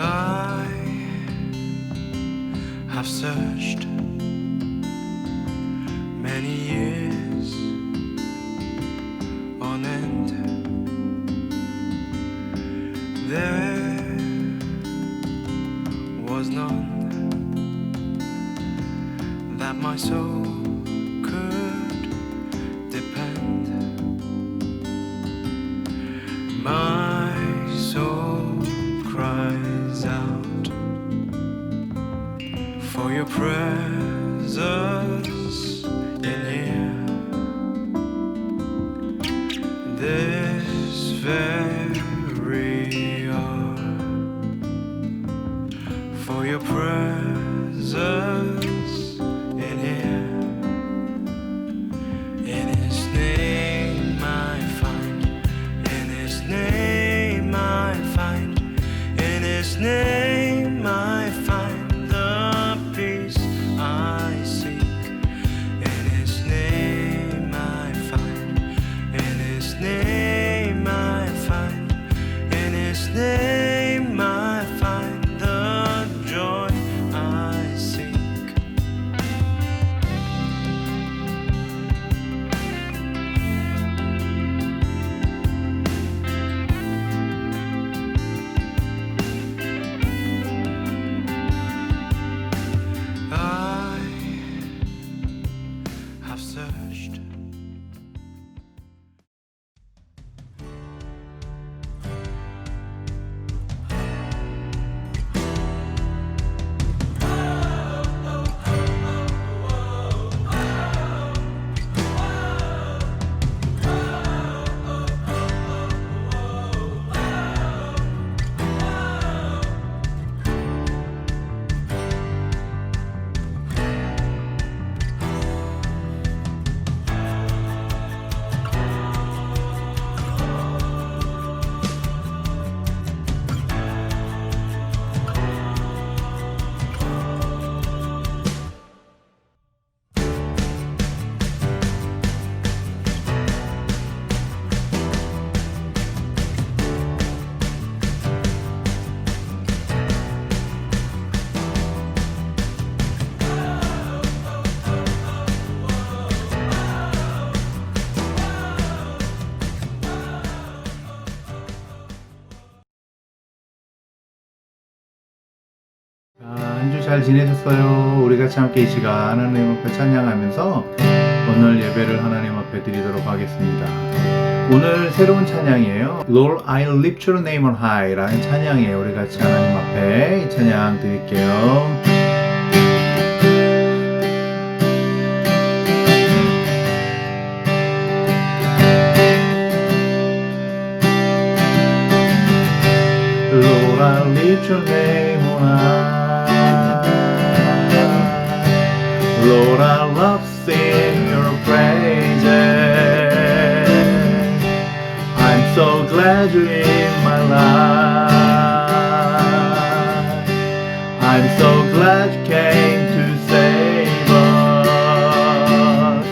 I have searched many years on end. There was none that my soul could depend. My soul cries out for your presence in here. This very hour, for your presence in here. In His name I find, in His name I find, in His name I find the peace I seek. In His name I find, in His name I find, in His name I find the joy I seek. I have searched. 한 주 잘 지내셨어요? 우리 같이 함께 이 시간 하나님 앞에 찬양하면서 오늘 예배를 하나님 앞에 드리도록 하겠습니다. 오늘 새로운 찬양이에요. Lord, I lift your name on high 라는 찬양이에요. 우리 같이 하나님 앞에 이 찬양 드릴게요. Lord, I lift your name on high. Lord, I love sing your praises. I'm so glad you're in my life. I'm so glad you came to save us.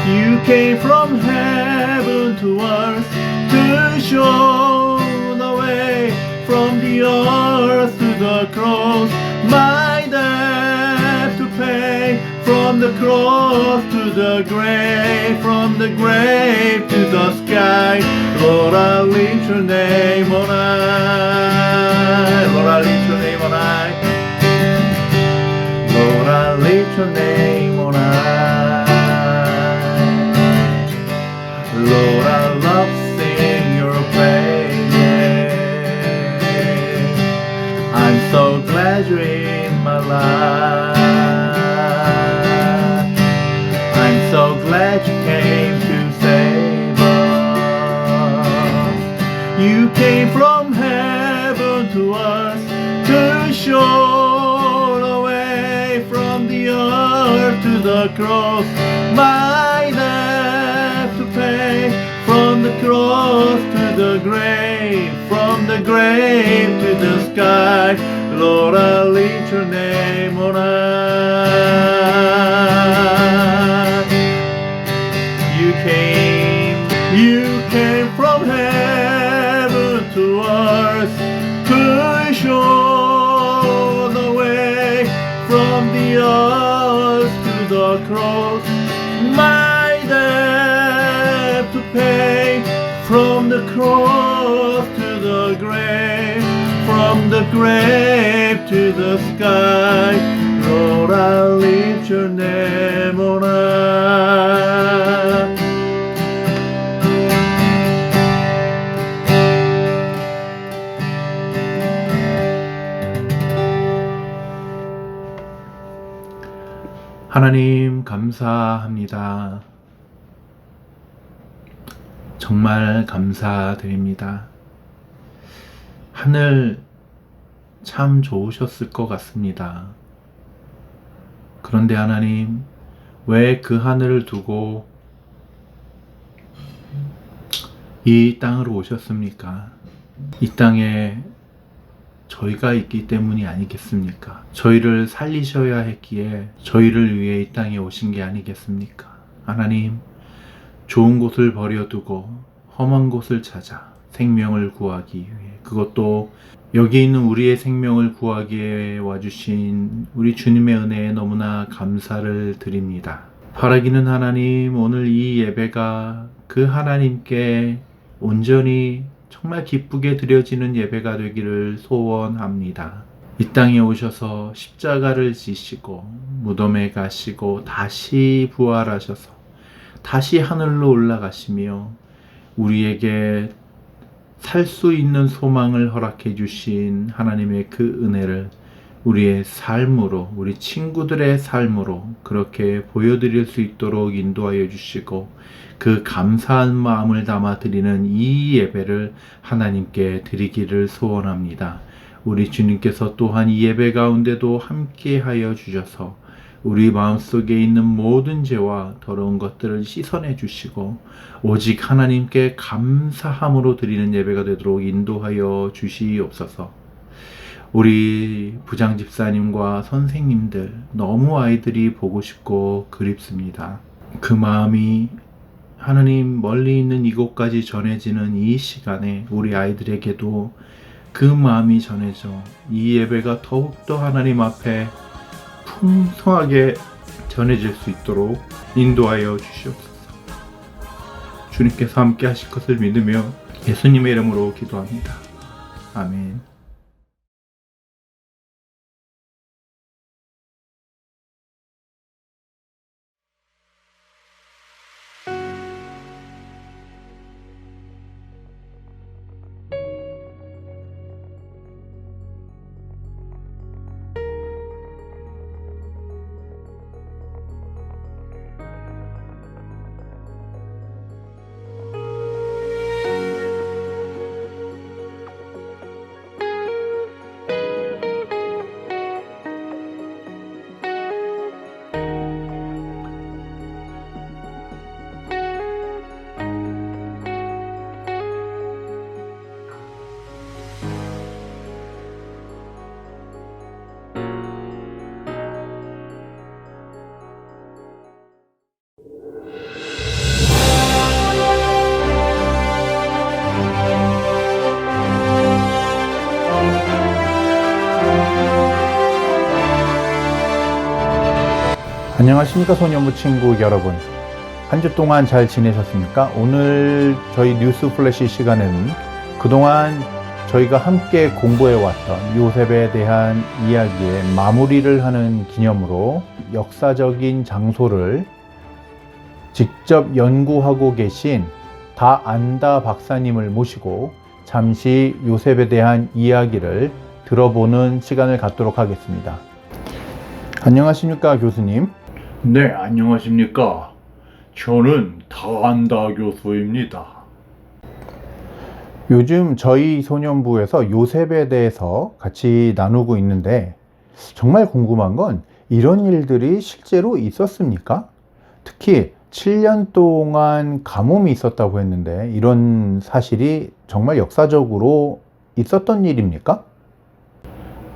You came from heaven to earth to show the way from the earth to the cross. My debt to pay. From the cross to the grave, from the grave to the sky. Lord, I lift your name on high. Lord, I lift your name on high. Lord, I lift your name on high. Lord, I love sing your praises. I'm so glad you're in my life. So glad you came to save us. You came from heaven to us to show the way from the earth to the cross. My debt to pay. From the cross to the grave, from the grave to the sky. Lord, I lift your name on high. You came from heaven to earth to show the cross, my debt to pay. From the cross to the grave, from the grave to the sky, Lord, I lift your name on high. 하나님 감사합니다. 정말 감사드립니다. 하늘 참 좋으셨을 것 같습니다. 그런데 하나님, 왜 그 하늘을 두고 이 땅으로 오셨습니까? 이 땅에 저희가 있기 때문이 아니겠습니까? 저희를 살리셔야 했기에 저희를 위해 이 땅에 오신 게 아니겠습니까? 하나님, 좋은 곳을 버려두고 험한 곳을 찾아 생명을 구하기 위해, 그것도 여기 있는 우리의 생명을 구하기 위해 와주신 우리 주님의 은혜에 너무나 감사를 드립니다. 바라기는 하나님, 오늘 이 예배가 그 하나님께 온전히 정말 기쁘게 드려지는 예배가 되기를 소원합니다. 이 땅에 오셔서 십자가를 지시고 무덤에 가시고 다시 부활하셔서 다시 하늘로 올라가시며 우리에게 살 수 있는 소망을 허락해 주신 하나님의 그 은혜를 우리의 삶으로, 우리 친구들의 삶으로 그렇게 보여드릴 수 있도록 인도하여 주시고, 그 감사한 마음을 담아 드리는 이 예배를 하나님께 드리기를 소원합니다. 우리 주님께서 또한 이 예배 가운데도 함께 하여 주셔서 우리 마음속에 있는 모든 죄와 더러운 것들을 씻어내 주시고 오직 하나님께 감사함으로 드리는 예배가 되도록 인도하여 주시옵소서. 우리 부장집사님과 선생님들, 너무 아이들이 보고 싶고 그립습니다. 그 마음이 하나님 멀리 있는 이곳까지 전해지는 이 시간에 우리 아이들에게도 그 마음이 전해져 이 예배가 더욱더 하나님 앞에 풍성하게 전해질 수 있도록 인도하여 주시옵소서. 주님께서 함께 하실 것을 믿으며 예수님의 이름으로 기도합니다. 아멘. 안녕하십니까 소년부 친구 여러분, 한 주 동안 잘 지내셨습니까? 오늘 저희 뉴스 플래시 시간에는 그동안 저희가 함께 공부해왔던 요셉에 대한 이야기의 마무리를 하는 기념으로 역사적인 장소를 직접 연구하고 계신 다안다 박사님을 모시고 잠시 요셉에 대한 이야기를 들어보는 시간을 갖도록 하겠습니다. 안녕하십니까 교수님? 네, 안녕하십니까. 저는 다안다 교수입니다. 요즘 저희 소년부에서 요셉에 대해서 같이 나누고 있는데 정말 궁금한 건 이런 일들이 실제로 있었습니까? 특히 7년 동안 가뭄이 있었다고 했는데 이런 사실이 정말 역사적으로 있었던 일입니까?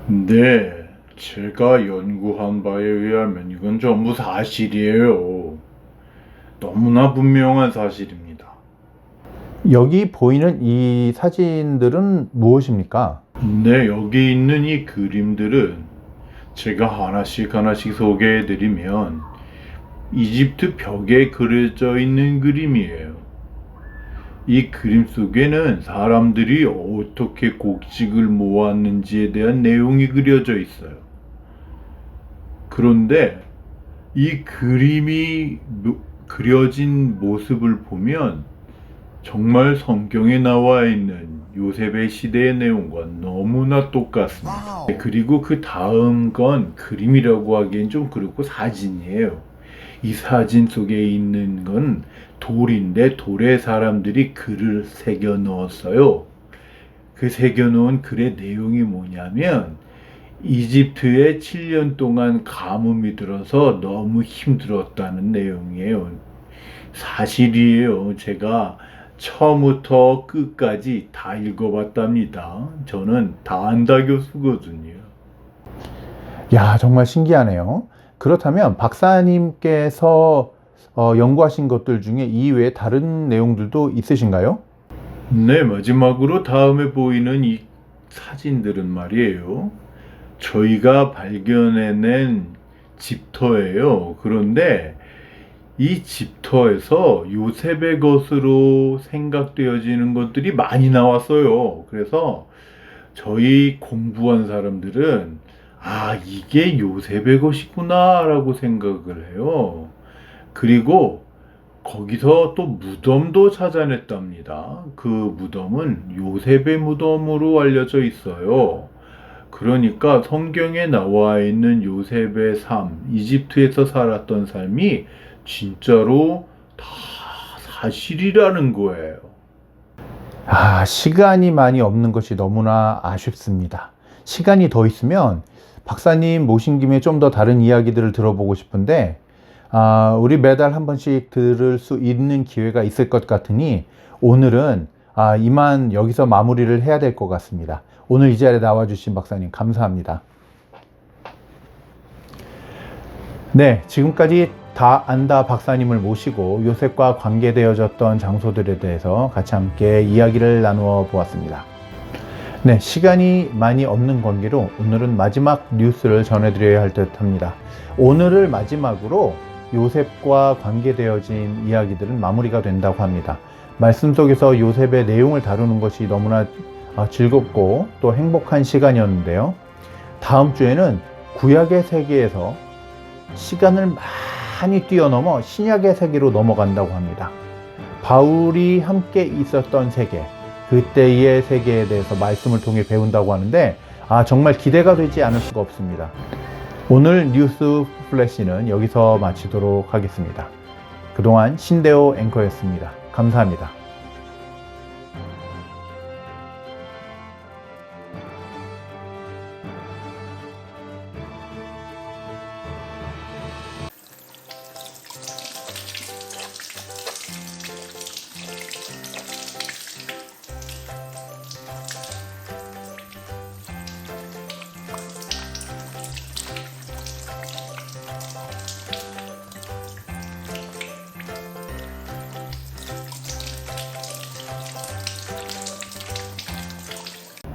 네, 제가 연구한 바에 의하면 이건 전부 사실이에요. 너무나 분명한 사실입니다. 여기 보이는 이 사진들은 무엇입니까? 네, 여기 있는 이 그림들은 제가 하나씩 소개해드리면 이집트 벽에 그려져 있는 그림이에요. 이 그림 속에는 사람들이 어떻게 곡식을 모았는지에 대한 내용이 그려져 있어요. 그런데 이 그림이 그려진 모습을 보면 정말 성경에 나와 있는 요셉의 시대의 내용과 너무나 똑같습니다. 그리고 그 다음 건 그림이라고 하기엔 좀 그렇고 사진이에요. 이 사진 속에 있는 건 돌인데 돌에 사람들이 글을 새겨 넣었어요. 그 새겨 놓은 글의 내용이 뭐냐면 이집트에 7년 동안 가뭄이 들어서 너무 힘들었다는 내용이에요. 사실이에요. 제가 처음부터 끝까지 다 읽어봤답니다. 저는 다안다 교수거든요. 야, 정말 신기하네요. 그렇다면 박사님께서 연구하신 것들 중에 이외에 다른 내용들도 있으신가요? 네, 마지막으로 다음에 보이는 이 사진들은 말이에요. 저희가 발견해낸 집터예요. 그런데 이 집터에서 요셉의 것으로 생각되어지는 것들이 많이 나왔어요. 그래서 저희 공부한 사람들은 이게 요셉의 것이구나 라고 생각을 해요. 그리고 거기서 또 무덤도 찾아냈답니다. 그 무덤은 요셉의 무덤으로 알려져 있어요. 그러니까 성경에 나와 있는 요셉의 삶, 이집트에서 살았던 삶이 진짜로 다 사실이라는 거예요. 시간이 많이 없는 것이 너무나 아쉽습니다. 시간이 더 있으면 박사님 모신 김에 좀 더 다른 이야기들을 들어보고 싶은데 우리 매달 한 번씩 들을 수 있는 기회가 있을 것 같으니 오늘은 이만 여기서 마무리를 해야 될 것 같습니다. 오늘 이 자리에 나와주신 박사님 감사합니다. 네, 지금까지 다 안다 박사님을 모시고 요셉과 관계되어졌던 장소들에 대해서 같이 함께 이야기를 나누어 보았습니다. 네, 시간이 많이 없는 관계로 오늘은 마지막 뉴스를 전해드려야 할 듯 합니다. 오늘을 마지막으로 요셉과 관계되어진 이야기들은 마무리가 된다고 합니다. 말씀 속에서 요셉의 내용을 다루는 것이 너무나 즐겁고 또 행복한 시간이었는데요. 다음 주에는 구약의 세계에서 시간을 많이 뛰어넘어 신약의 세계로 넘어간다고 합니다. 바울이 함께 있었던 세계, 그때의 세계에 대해서 말씀을 통해 배운다고 하는데 정말 기대가 되지 않을 수가 없습니다. 오늘 뉴스 플래시는 여기서 마치도록 하겠습니다. 그동안 신대호 앵커였습니다. 감사합니다.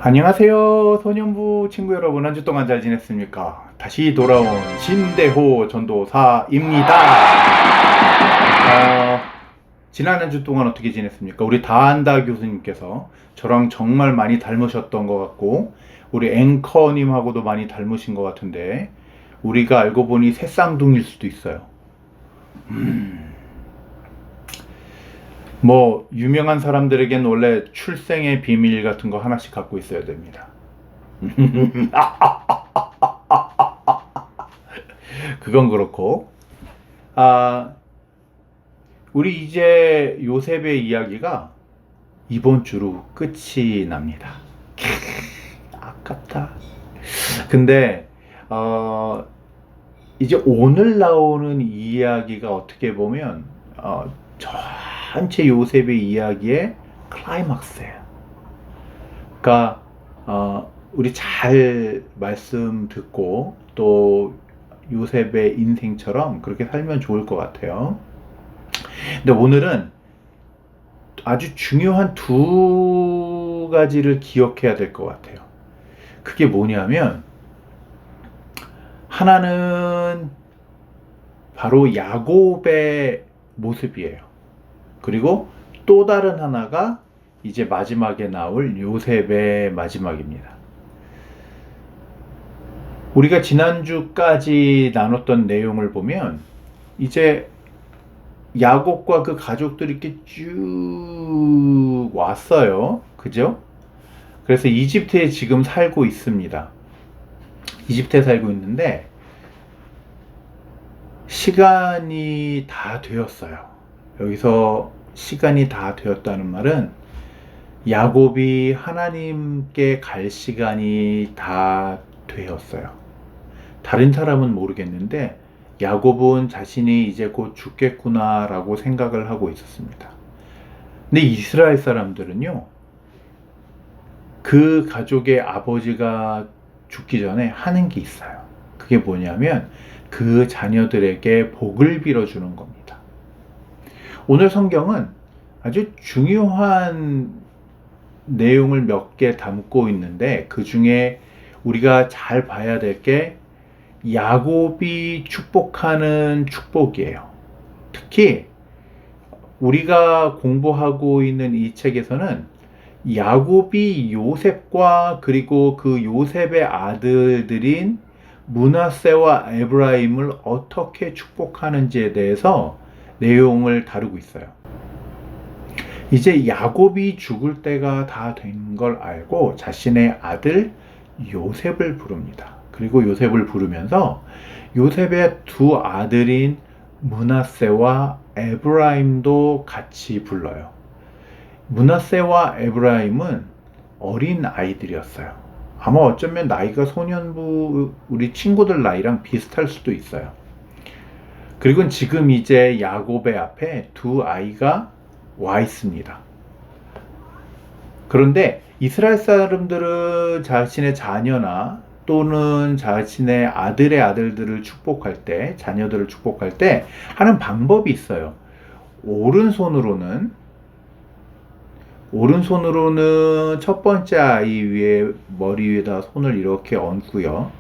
안녕하세요, 소년부 친구 여러분. 한 주 동안 잘 지냈습니까? 다시 돌아온 신대호 전도사입니다. 지난 한 주 동안 어떻게 지냈습니까? 우리 다안다 교수님께서 저랑 정말 많이 닮으셨던 것 같고 우리 앵커님하고도 많이 닮으신 것 같은데 우리가 알고 보니 새쌍둥이일 수도 있어요. 뭐 유명한 사람들에겐 원래 출생의 비밀 같은 거 하나씩 갖고 있어야 됩니다. 그건 그렇고 우리 이제 요셉의 이야기가 이번 주로 끝이 납니다. 아깝다. 근데 이제 오늘 나오는 이야기가 어떻게 보면 전체 요셉의 이야기의 클라이막스예요. 그러니까 우리 잘 말씀 듣고 또 요셉의 인생처럼 그렇게 살면 좋을 것 같아요. 근데 오늘은 아주 중요한 두 가지를 기억해야 될 것 같아요. 그게 뭐냐면 하나는 바로 야곱의 모습이에요. 그리고 또 다른 하나가 이제 마지막에 나올 요셉의 마지막입니다. 우리가 지난주까지 나눴던 내용을 보면 이제 야곱과 그 가족들이 이렇게 쭉 왔어요. 그죠? 그래서 이집트에 지금 살고 있습니다. 이집트에 살고 있는데 시간이 다 되었어요. 여기서 시간이 다 되었다는 말은 야곱이 하나님께 갈 시간이 다 되었어요. 다른 사람은 모르겠는데 야곱은 자신이 이제 곧 죽겠구나 라고 생각을 하고 있었습니다. 근데 이스라엘 사람들은요, 그 가족의 아버지가 죽기 전에 하는 게 있어요. 그게 뭐냐면 그 자녀들에게 복을 빌어주는 겁니다. 오늘 성경은 아주 중요한 내용을 몇 개 담고 있는데 그 중에 우리가 잘 봐야 될 게 야곱이 축복하는 축복이에요. 특히 우리가 공부하고 있는 이 책에서는 야곱이 요셉과 그리고 그 요셉의 아들들인 므낫세와 에브라임을 어떻게 축복하는지에 대해서 내용을 다루고 있어요. 이제 야곱이 죽을 때가 다 된 걸 알고 자신의 아들 요셉을 부릅니다. 그리고 요셉을 부르면서 요셉의 두 아들인 므낫세와 에브라임도 같이 불러요. 므낫세와 에브라임은 어린 아이들이었어요. 아마 어쩌면 나이가 소년부 우리 친구들 나이랑 비슷할 수도 있어요. 그리고 지금 이제 야곱의 앞에 두 아이가 와 있습니다. 그런데 이스라엘 사람들은 자신의 자녀나 또는 자신의 아들의 아들들을 축복할 때, 자녀들을 축복할 때 하는 방법이 있어요. 오른손으로는 첫 번째 아이 위에 머리 위에다 손을 이렇게 얹고요.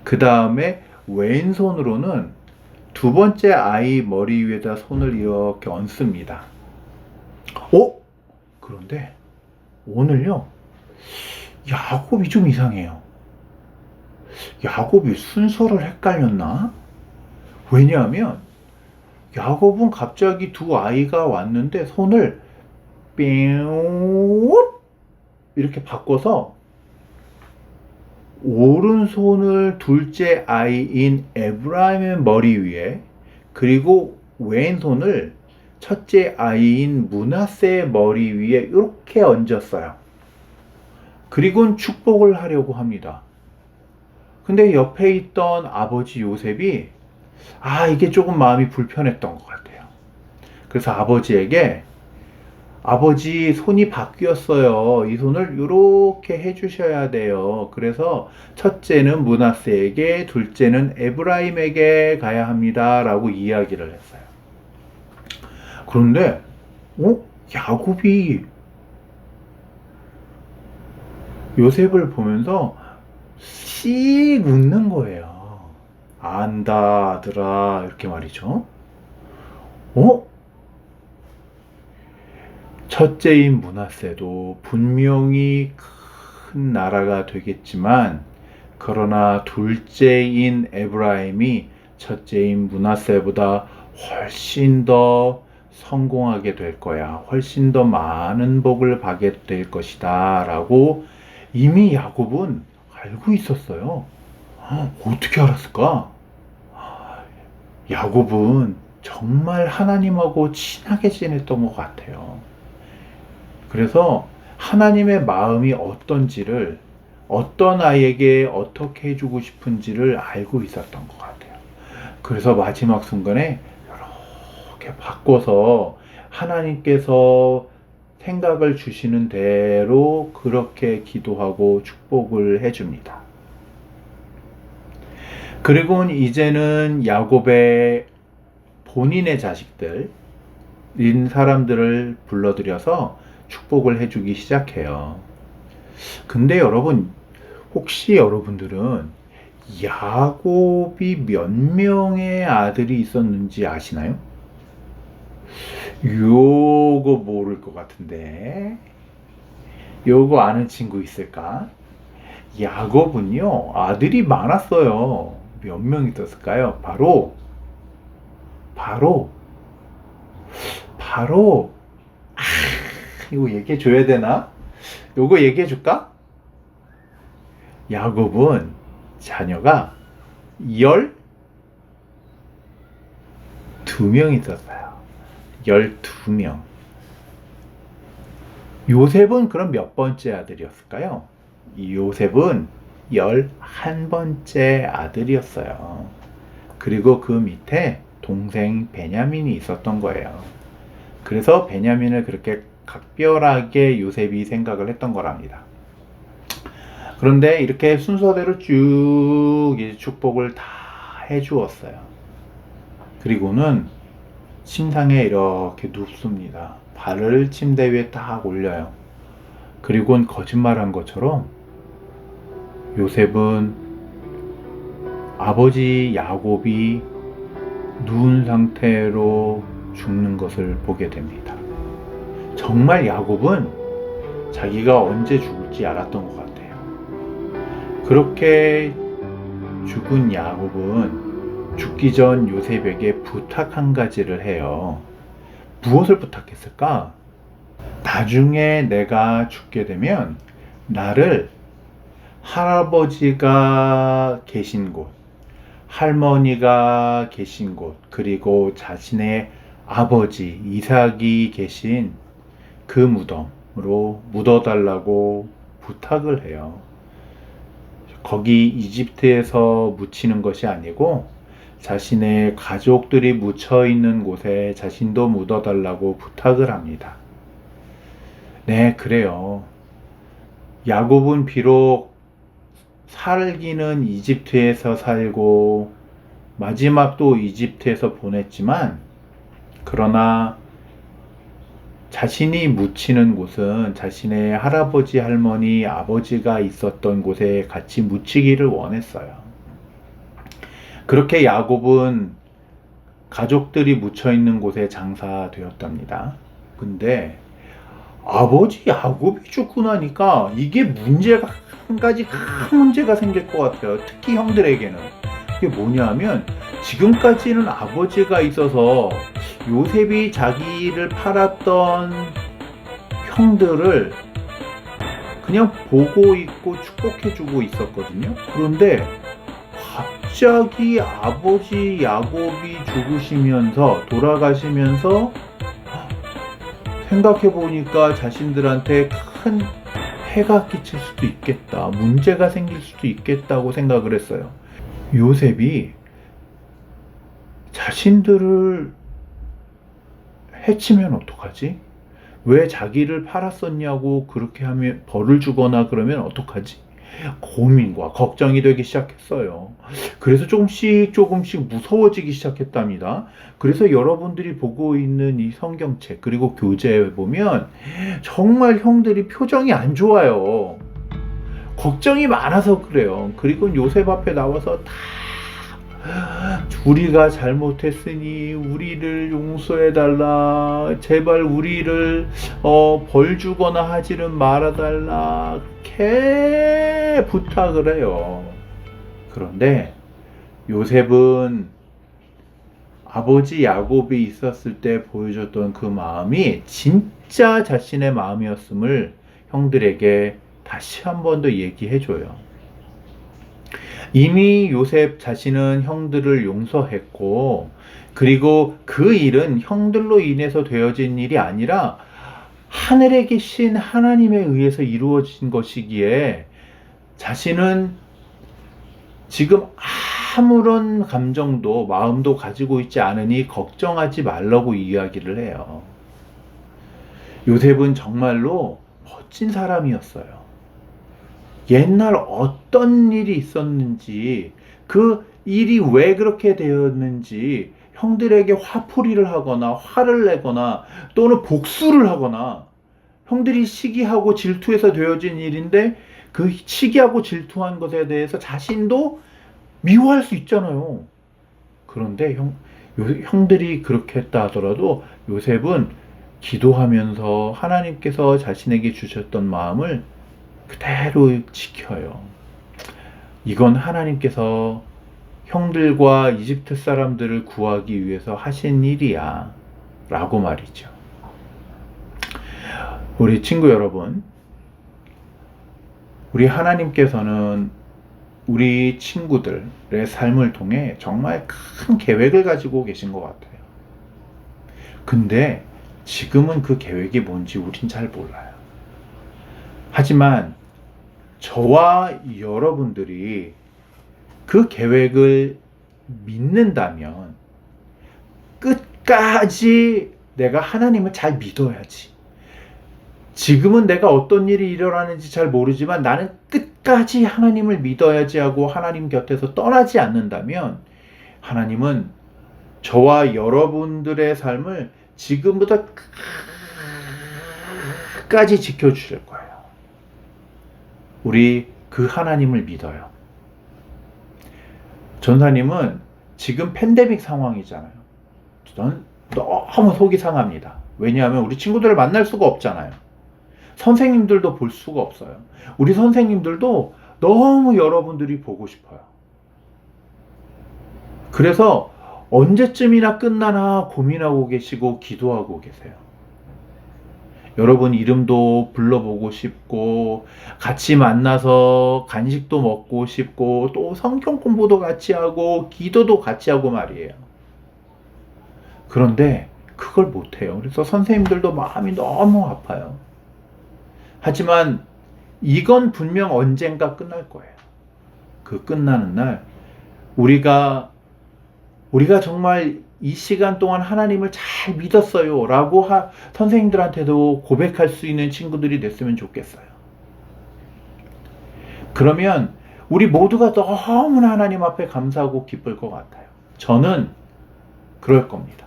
그 다음에 왼손으로는 두 번째 아이 머리 위에다 손을 이렇게 얹습니다. 그런데 오늘요, 야곱이 좀 이상해요. 야곱이 순서를 헷갈렸나? 왜냐하면 야곱은 갑자기 두 아이가 왔는데 손을 뿅 이렇게 바꿔서 오른손을 둘째 아이인 에브라임의 머리 위에, 그리고 왼손을 첫째 아이인 므낫세의 머리 위에 이렇게 얹었어요. 그리고는 축복을 하려고 합니다. 근데 옆에 있던 아버지 요셉이 이게 조금 마음이 불편했던 것 같아요. 그래서 아버지에게, 아버지 손이 바뀌었어요. 이 손을 이렇게 해주셔야 돼요. 그래서 첫째는 므낫세에게, 둘째는 에브라임에게 가야 합니다 라고 이야기를 했어요. 그런데 야곱이 요셉을 보면서 씩 웃는 거예요. 안다 아들아, 이렇게 말이죠. 첫째인 므낫세도 분명히 큰 나라가 되겠지만, 그러나 둘째인 에브라임이 첫째인 므낫세보다 훨씬 더 성공하게 될 거야. 훨씬 더 많은 복을 받게 될 것이다 라고 이미 야곱은 알고 있었어요. 어떻게 알았을까? 야곱은 정말 하나님하고 친하게 지냈던 것 같아요. 그래서 하나님의 마음이 어떤지를, 어떤 아이에게 어떻게 해주고 싶은지를 알고 있었던 것 같아요. 그래서 마지막 순간에 이렇게 바꿔서 하나님께서 생각을 주시는 대로 그렇게 기도하고 축복을 해줍니다. 그리고 이제는 야곱의 본인의 자식들인 사람들을 불러들여서 축복을 해주기 시작해요. 근데 여러분, 혹시 여러분들은 야곱이 몇 명의 아들이 있었는지 아시나요? 요거 모를 것 같은데. 요거 아는 친구 있을까? 야곱은요, 아들이 많았어요. 몇 명 있었을까요? 바로, 이거 얘기해 줘야 되나? 요거 얘기해 줄까? 야곱은 자녀가 12명 있었어요. 12명. 요셉은 그럼 몇 번째 아들이었을까요? 이 요셉은 11번째 아들이었어요. 그리고 그 밑에 동생 베냐민이 있었던 거예요. 그래서 베냐민을 그렇게 각별하게 요셉이 생각을 했던 거랍니다. 그런데 이렇게 순서대로 쭉 이제 축복을 다 해주었어요. 그리고는 침상에 이렇게 눕습니다. 발을 침대 위에 딱 올려요. 그리고는 거짓말한 것처럼 요셉은 아버지 야곱이 누운 상태로 죽는 것을 보게 됩니다. 정말 야곱은 자기가 언제 죽을지 알았던 것 같아요. 그렇게 죽은 야곱은 죽기 전 요셉에게 부탁 한 가지를 해요. 무엇을 부탁했을까? 나중에 내가 죽게 되면 나를 할아버지가 계신 곳, 할머니가 계신 곳, 그리고 자신의 아버지 이삭이 계신 그 무덤으로 묻어달라고 부탁을 해요. 거기 이집트에서 묻히는 것이 아니고 자신의 가족들이 묻혀 있는 곳에 자신도 묻어달라고 부탁을 합니다. 네, 그래요. 야곱은 비록 살기는 이집트에서 살고 마지막도 이집트에서 보냈지만, 그러나 자신이 묻히는 곳은 자신의 할아버지, 할머니, 아버지가 있었던 곳에 같이 묻히기를 원했어요. 그렇게 야곱은 가족들이 묻혀 있는 곳에 장사되었답니다. 근데 아버지 야곱이 죽고 나니까 이게 문제가, 한 가지 큰 문제가 생길 것 같아요. 특히 형들에게는. 그게 뭐냐면, 지금까지는 아버지가 있어서 요셉이 자기를 팔았던 형들을 그냥 보고 있고 축복해주고 있었거든요. 그런데 갑자기 아버지 야곱이 죽으시면서, 돌아가시면서 생각해보니까 자신들한테 큰 해가 끼칠 수도 있겠다, 문제가 생길 수도 있겠다고 생각을 했어요. 요셉이 자신들을 해치면 어떡하지? 왜 자기를 팔았었냐고 그렇게 하면 벌을 주거나 그러면 어떡하지? 고민과 걱정이 되기 시작했어요. 그래서 조금씩 무서워지기 시작했답니다. 그래서 여러분들이 보고 있는 이 성경책 그리고 교재에 보면 정말 형들이 표정이 안 좋아요. 걱정이 많아서 그래요. 그리고 요셉 앞에 나와서 다 우리가 잘못했으니 우리를 용서해달라, 제발 우리를 벌 주거나 하지는 말아달라, 이렇게 부탁을 해요. 그런데 요셉은 아버지 야곱이 있었을 때 보여줬던 그 마음이 진짜 자신의 마음이었음을 형들에게 다시 한 번 더 얘기해줘요. 이미 요셉 자신은 형들을 용서했고, 그리고 그 일은 형들로 인해서 되어진 일이 아니라 하늘에 계신 하나님에 의해서 이루어진 것이기에 자신은 지금 아무런 감정도 마음도 가지고 있지 않으니 걱정하지 말라고 이야기를 해요. 요셉은 정말로 멋진 사람이었어요. 옛날 어떤 일이 있었는지, 그 일이 왜 그렇게 되었는지 형들에게 화풀이를 하거나 화를 내거나 또는 복수를 하거나, 형들이 시기하고 질투해서 되어진 일인데 그 시기하고 질투한 것에 대해서 자신도 미워할 수 있잖아요. 그런데 형들이 그렇게 했다 하더라도 요셉은 기도하면서 하나님께서 자신에게 주셨던 마음을 그대로 지켜요. 이건 하나님께서 형들과 이집트 사람들을 구하기 위해서 하신 일이야 라고 말이죠. 우리 친구 여러분, 우리 하나님께서는 우리 친구들의 삶을 통해 정말 큰 계획을 가지고 계신 것 같아요. 근데 지금은 그 계획이 뭔지 우린 잘 몰라요. 하지만 저와 여러분들이 그 계획을 믿는다면 끝까지 내가 하나님을 잘 믿어야지. 지금은 내가 어떤 일이 일어나는지 잘 모르지만 나는 끝까지 하나님을 믿어야지 하고 하나님 곁에서 떠나지 않는다면 하나님은 저와 여러분들의 삶을 지금부터 끝까지 지켜주실 거예요. 우리 그 하나님을 믿어요. 전사님은 지금 팬데믹 상황이잖아요. 전 너무 속이 상합니다. 왜냐하면 우리 친구들을 만날 수가 없잖아요. 선생님들도 볼 수가 없어요. 우리 선생님들도 너무 여러분들이 보고 싶어요. 그래서 언제쯤이나 끝나나 고민하고 계시고 기도하고 계세요. 여러분 이름도 불러보고 싶고 같이 만나서 간식도 먹고 싶고 또 성경 공부도 같이 하고 기도도 같이 하고 말이에요. 그런데 그걸 못해요. 그래서 선생님들도 마음이 너무 아파요. 하지만 이건 분명 언젠가 끝날 거예요. 그 끝나는 날 우리가 정말 이 시간 동안 하나님을 잘 믿었어요 라고 선생님들한테도 고백할 수 있는 친구들이 됐으면 좋겠어요. 그러면 우리 모두가 너무나 하나님 앞에 감사하고 기쁠 것 같아요. 저는 그럴 겁니다.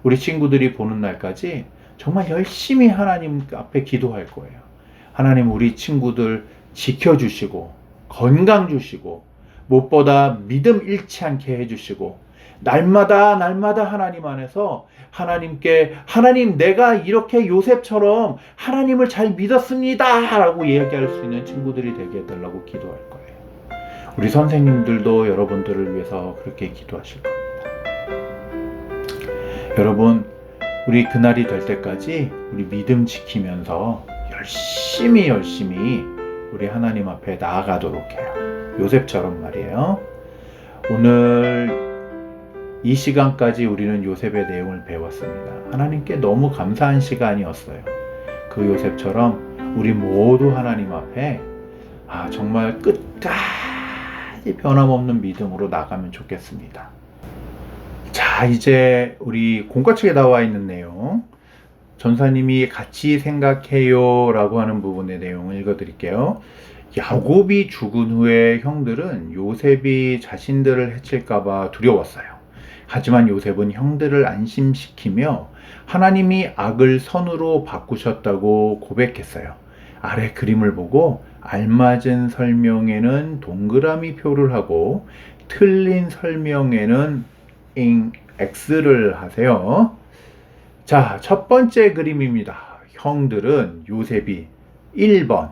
우리 친구들이 보는 날까지 정말 열심히 하나님 앞에 기도할 거예요. 하나님 우리 친구들 지켜주시고 건강 주시고 무엇보다 믿음 잃지 않게 해주시고 날마다 하나님 안에서 하나님께 하나님 내가 이렇게 요셉처럼 하나님을 잘 믿었습니다 라고 이야기할 수 있는 친구들이 되게 해달라고 기도할 거예요. 우리 선생님들도 여러분들을 위해서 그렇게 기도하실 겁니다. 여러분 우리 그날이 될 때까지 우리 믿음 지키면서 열심히 우리 하나님 앞에 나아가도록 해요. 요셉처럼 말이에요. 오늘 이 시간까지 우리는 요셉의 내용을 배웠습니다. 하나님께 너무 감사한 시간이었어요. 그 요셉처럼 우리 모두 하나님 앞에 정말 끝까지 변함없는 믿음으로 나가면 좋겠습니다. 자, 이제 우리 공과책에 나와 있는 내용 전사님이 같이 생각해요 라고 하는 부분의 내용을 읽어드릴게요. 야곱이 죽은 후에 형들은 요셉이 자신들을 해칠까봐 두려웠어요. 하지만 요셉은 형들을 안심시키며 하나님이 악을 선으로 바꾸셨다고 고백했어요. 아래 그림을 보고 알맞은 설명에는 동그라미 표를 하고 틀린 설명에는 X를 하세요. 자, 첫 번째 그림입니다. 형들은 요셉이 1번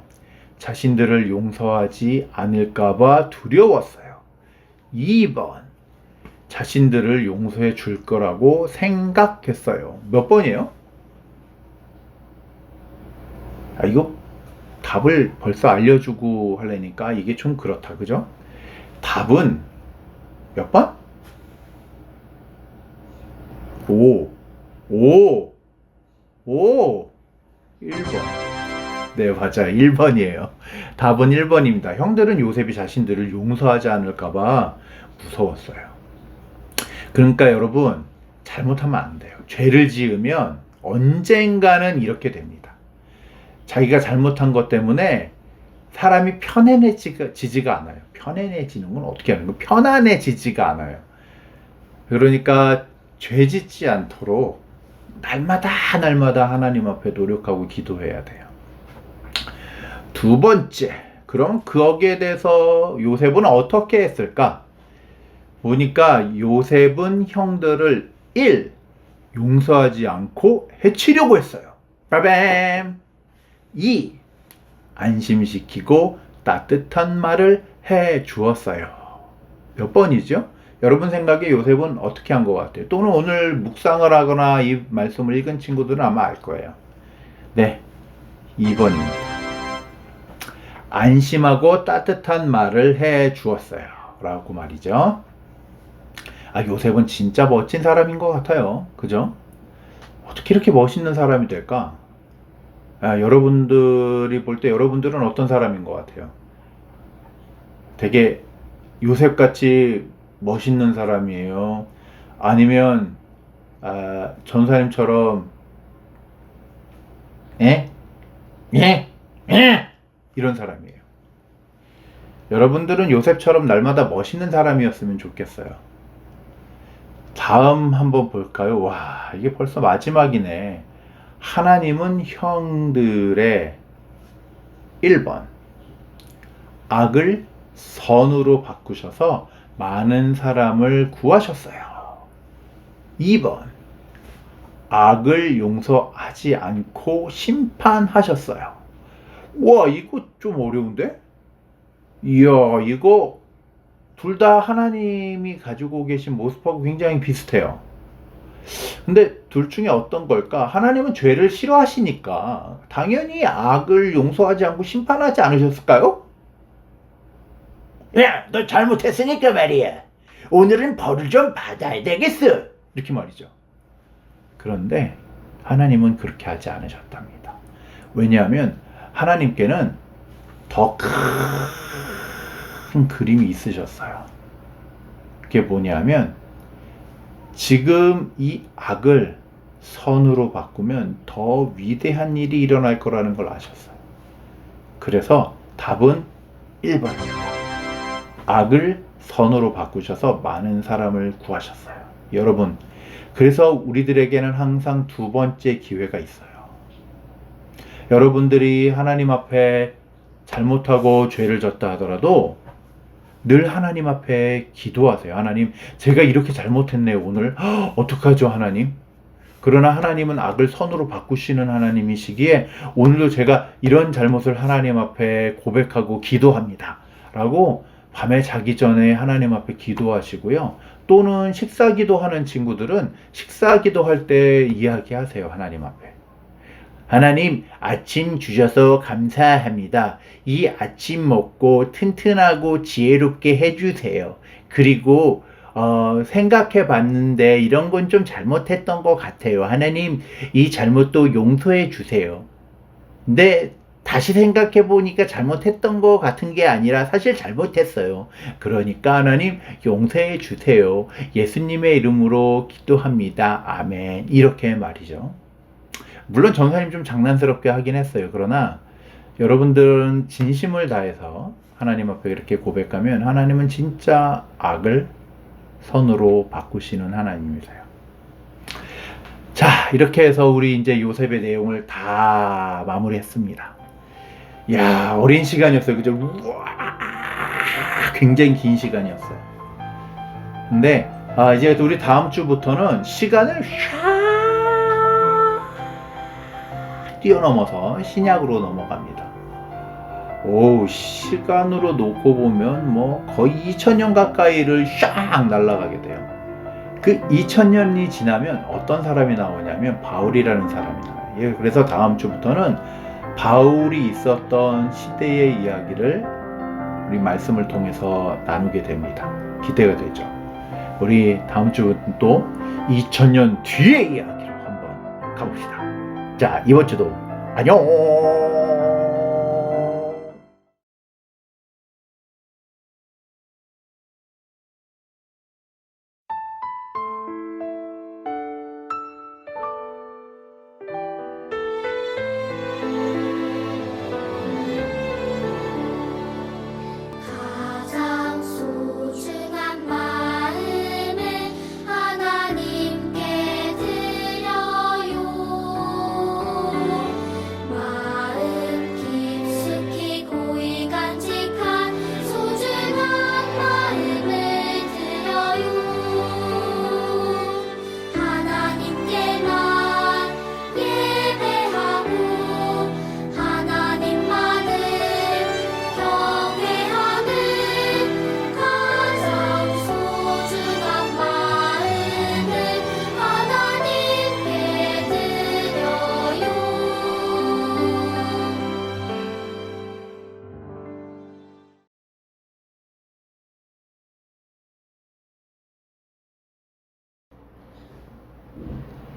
자신들을 용서하지 않을까봐 두려웠어요. 2번 자신들을 용서해 줄 거라고 생각했어요. 몇 번이에요? 이거 답을 벌써 알려주고 하려니까 이게 좀 그렇다, 그죠? 답은 몇 번? 1번. 네, 맞아요. 1번이에요. 답은 1번입니다. 형들은 요셉이 자신들을 용서하지 않을까봐 무서웠어요. 그러니까 여러분, 잘못하면 안 돼요. 죄를 지으면 언젠가는 이렇게 됩니다. 자기가 잘못한 것 때문에 사람이 편안해지지가 않아요. 편안해지는 건 어떻게 하는 거예요? 편안해지지가 않아요. 그러니까 죄 짓지 않도록 날마다 하나님 앞에 노력하고 기도해야 돼요. 두 번째, 그럼 거기에 대해서 요셉은 어떻게 했을까? 보니까 요셉은 형들을 1. 용서하지 않고 해치려고 했어요. 빠밤. 2. 안심시키고 따뜻한 말을 해 주었어요. 몇 번이죠? 여러분 생각에 요셉은 어떻게 한 것 같아요? 또는 오늘 묵상을 하거나 이 말씀을 읽은 친구들은 아마 알 거예요. 네, 2번입니다. 안심하고 따뜻한 말을 해 주었어요. 라고 말이죠. 요셉은 진짜 멋진 사람인 것 같아요. 그죠? 어떻게 이렇게 멋있는 사람이 될까? 여러분들이 볼 때 여러분들은 어떤 사람인 것 같아요? 되게 요셉같이 멋있는 사람이에요? 아니면 전사님처럼 이런 사람이에요? 여러분들은 요셉처럼 날마다 멋있는 사람이었으면 좋겠어요. 다음 한번 볼까요? 와, 이게 벌써 마지막이네. 하나님은 형들의 1번 악을 선으로 바꾸셔서 많은 사람을 구하셨어요. 2번 악을 용서하지 않고 심판하셨어요. 와, 이거 좀 어려운데? 이야, 이거 둘 다 하나님이 가지고 계신 모습하고 굉장히 비슷해요. 근데 둘 중에 어떤 걸까? 하나님은 죄를 싫어하시니까 당연히 악을 용서하지 않고 심판하지 않으셨을까요? 야, 너 잘못했으니까 말이야. 오늘은 벌을 좀 받아야 되겠어. 이렇게 말이죠. 그런데 하나님은 그렇게 하지 않으셨답니다. 왜냐하면 하나님께는 더 큰 그림이 있으셨어요. 그게 뭐냐면 지금 이 악을 선으로 바꾸면 더 위대한 일이 일어날 거라는 걸 아셨어요. 그래서 답은 1번입니다. 악을 선으로 바꾸셔서 많은 사람을 구하셨어요. 여러분, 그래서 우리들에게는 항상 두 번째 기회가 있어요. 여러분들이 하나님 앞에 잘못하고 죄를 졌다 하더라도 늘 하나님 앞에 기도하세요. 하나님, 제가 이렇게 잘못했네요. 오늘 어떡하죠, 하나님? 그러나 하나님은 악을 선으로 바꾸시는 하나님이시기에 오늘도 제가 이런 잘못을 하나님 앞에 고백하고 기도합니다. 라고 밤에 자기 전에 하나님 앞에 기도하시고요. 또는 식사기도 하는 친구들은 식사기도 할 때 이야기하세요. 하나님 앞에. 하나님, 아침 주셔서 감사합니다. 이 아침 먹고 튼튼하고 지혜롭게 해주세요. 그리고 생각해 봤는데 이런 건 좀 잘못했던 것 같아요. 하나님, 이 잘못도 용서해 주세요. 근데 다시 생각해 보니까 잘못했던 것 같은 게 아니라 사실 잘못했어요. 그러니까 하나님 용서해 주세요. 예수님의 이름으로 기도합니다. 아멘. 이렇게 말이죠. 물론 전사님 좀 장난스럽게 하긴 했어요. 그러나 여러분들은 진심을 다해서 하나님 앞에 이렇게 고백하면 하나님은 진짜 악을 선으로 바꾸시는 하나님이세요. 자, 이렇게 해서 우리 이제 요셉의 내용을 다 마무리했습니다. 야, 어린 시간이었어요. 그죠? 우와, 굉장히 긴 시간이었어요. 근데 이제 우리 다음 주부터는 시간을 뛰어넘어서 신약으로 넘어갑니다. 오, 시간으로 놓고 보면 뭐 거의 2000년 가까이를 샥 날아가게 돼요. 그 2000년이 지나면 어떤 사람이 나오냐면 바울이라는 사람이 나와요. 그래서 다음 주부터는 바울이 있었던 시대의 이야기를 우리 말씀을 통해서 나누게 됩니다. 기대가 되죠. 우리 다음 주부터 또 2000년 뒤의 이야기로 한번 가봅시다. 자, 이번 주도 안녕! 마음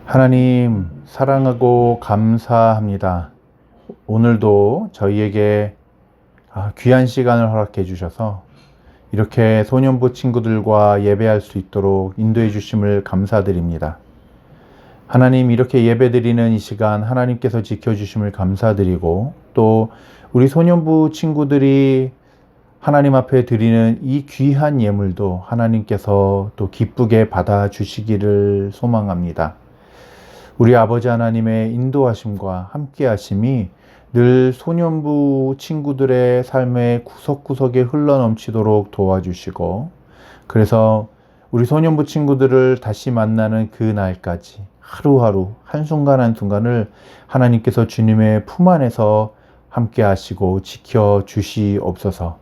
하나님 사랑하고 감사합니다. 오늘도 저희에게 귀한 시간을 허락해 주셔서 이렇게 소년부 친구들과 예배할 수 있도록 인도해 주심을 감사드립니다. 하나님, 이렇게 예배드리는 이 시간 하나님께서 지켜주심을 감사드리고, 또 우리 소년부 친구들이 하나님 앞에 드리는 이 귀한 예물도 하나님께서 또 기쁘게 받아주시기를 소망합니다. 우리 아버지 하나님의 인도하심과 함께하심이 늘 소년부 친구들의 삶의 구석구석에 흘러넘치도록 도와주시고, 그래서 우리 소년부 친구들을 다시 만나는 그 날까지 하루하루 한순간 한순간을 하나님께서 주님의 품 안에서 함께하시고 지켜주시옵소서.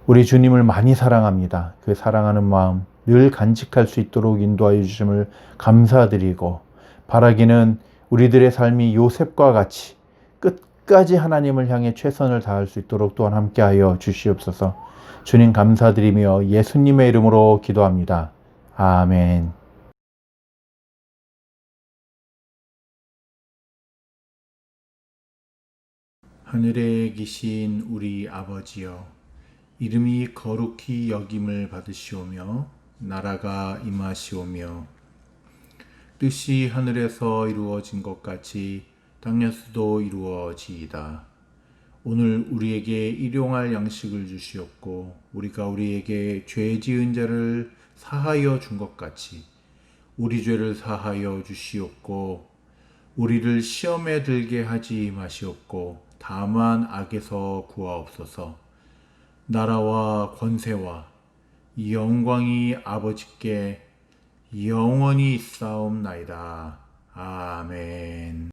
우리 주님을 많이 사랑합니다. 그 사랑하는 마음 늘 간직할 수 있도록 인도하여 주심을 감사드리고, 바라기는 우리들의 삶이 요셉과 같이 끝까지 하나님을 향해 최선을 다할 수 있도록 또한 함께하여 주시옵소서. 주님 감사드리며 예수님의 이름으로 기도합니다. 아멘. 하늘에 계신 우리 아버지여, 이름이 거룩히 여김을 받으시오며 나라가 임하시오며 뜻이 하늘에서 이루어진 것 같이 땅에서도 이루어지이다. 오늘 우리에게 일용할 양식을 주시옵고, 우리가 우리에게 죄 지은 자를 사하여 준 것 같이 우리 죄를 사하여 주시옵고, 우리를 시험에 들게 하지 마시옵고 다만 악에서 구하옵소서. 나라와 권세와 영광이 아버지께 영원히 있사옵나이다. 아멘.